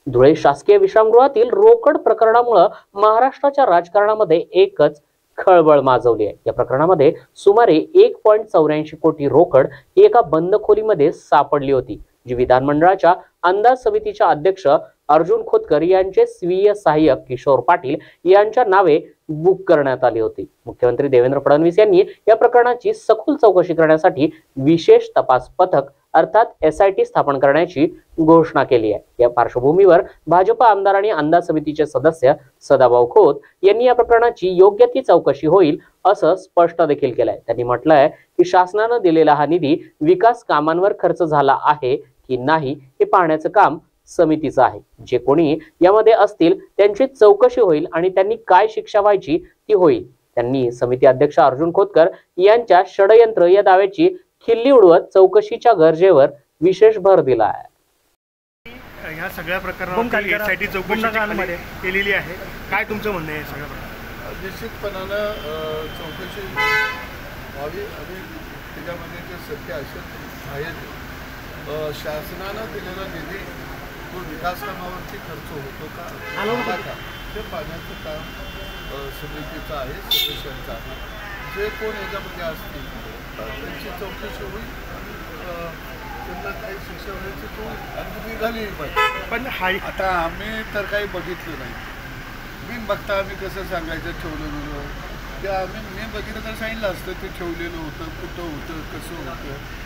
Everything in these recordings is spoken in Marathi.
धुळे शासकीय विश्रामगृहातील रोकड प्रकरणामुळे महाराष्ट्राच्या राजकारणामध्ये एकच खळबळ माजवली आहे। या प्रकरणामध्ये सुमारे 1.84 कोटी रोकड ही एका बंद खोलीमध्ये सापडली होती, जी विधानमंडळाच्या अंदाज समितीच्या अध्यक्ष अर्जुन खोतकर यांचे स्वीय सहाय्यक किशोर पाटील यांच्या नावे बुक करण्यात आली होती। मुख्यमंत्री देवेंद्र फडणवीस यांनी या प्रकरणाची सखोल चौकशी करण्यासाठी विशेष तपास पथक अर्थात SIT स्थापन करण्याची घोषणा केली आहे। या पार्श्वभूमीवर भाजप आमदार आणि अंदाज समितीचे सदस्य सदाभाऊ खोत यांनी या प्रकरणाची योग्य ती चौकशी होईल असं स्पष्ट देखील केलंय। त्यांनी म्हटलंय की शासनानं दिलेला हा निधी विकास कामांवर खर्च झाला आहे की नाही हे पाहण्याचं काम समितीचं आहे। जे कोणी यामध्ये असतील त्यांची चौकशी होईल आणि त्यांनी काय शिक्षा व्हायची ती होईल। त्यांनी समिती अध्यक्ष अर्जुन खोतकर यांच्या षडयंत्र या दाव्याची खिल्ली उडवत चौकशीच्या गरजेवर विशेष भर दिला आहे। ह्या सगळ्या प्रकरणामध्ये SIT चौकशी केलेली आहे, काय तुमचं म्हणणं आहे? सगळं निश्चितपणानं चौकशी व्हावी आणि त्याच्यामध्ये जे सत्य असे आहेत, शासनानं दिलेला निधी तो विकास कामावरती खर्च होतो का ते पाहण्याचं काम समितीचं आहे, सदस्यांचं आहे। जे कोण याच्यामध्ये असतील त्यांची चौकशी होईल आणि त्यांना काही शिक्षा होण्याची तो अगदी झाली पाहिजे। पण आता आम्ही तर काही बघितलं नाही, मी बघता आम्ही कसं सांगायचं ठेवलेलं ते मी बघितलं तर सांगितलं असतं ते ठेवलेलं होतं, कुठं होतं, कसं होतं।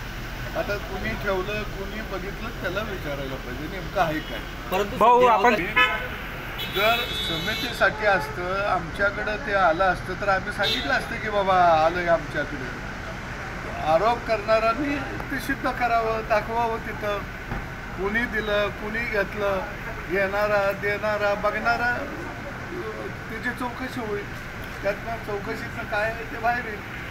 आता कुणी ठेवलं कुणी बघितलं त्याला विचारायला पाहिजे नेमकं आहे काय। परंतु भाऊ आपण जर समितीसाठी असतं आमच्याकडं ते आलं असतं तर आम्ही सांगितलं असतं की बाबा आलं आमच्याकडे। आरोप करणाऱ्यांनी ते सिद्ध करावं, दाखवावं तिथं कुणी दिलं कुणी घेतलं, घेणारा देणारा बघणारा त्याची चौकशी होईल, त्यातनं चौकशीतनं काय आहे ते बाहेर येईल।